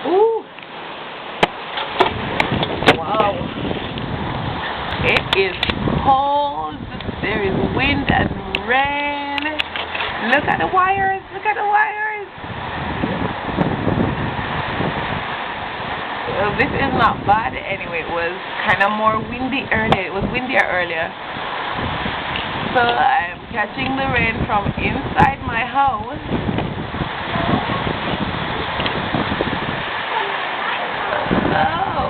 Ooh. Wow. It is cold. There is wind and rain. Look at the wires. Look at the wires. Well, this is not bad anyway. It was kind of more windy earlier. It was windier earlier. So I'm catching the rain from inside my house. Oh.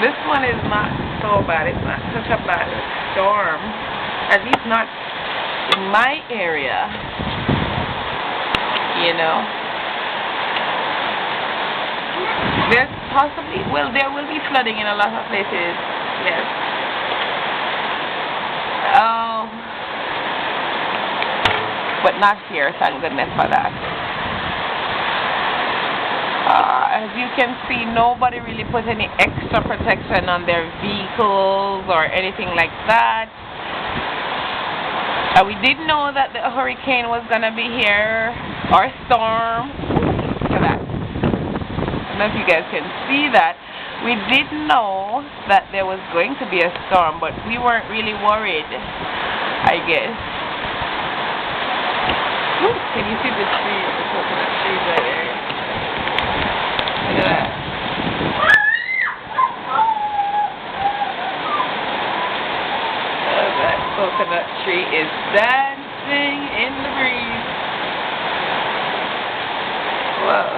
This one is not so bad. It's not such a bad storm. At least not in my area. You know. There's possibly, well, there will be flooding in a lot of places. Yes. Oh. But not here, thank goodness for that. As you can see, nobody really put any extra protection on their vehicles or anything like that. We did know that the hurricane was going to be here, or storm. Look at that. I don't know if you guys can see that. We did know that there was going to be a storm, but we weren't really worried, I guess. Ooh, can you see the trees, the coconut trees right there? Look at that. Oh, that coconut tree is dancing in the breeze. Whoa.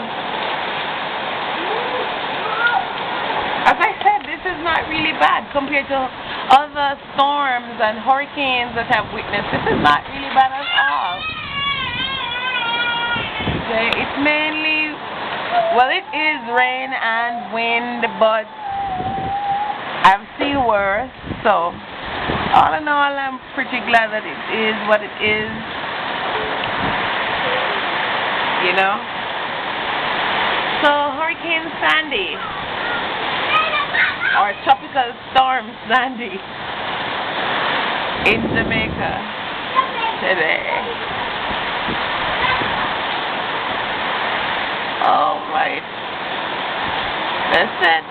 As I said, this is not really bad compared to other storms and hurricanes that I've witnessed. This is not really bad at all. Okay, it's mainly, well, it is rain and wind, but I've seen worse. So, all in all, I'm pretty glad that it is what it is. You know? So, Hurricane Sandy. Or Tropical Storm Sandy in Jamaica today. All right. That's it.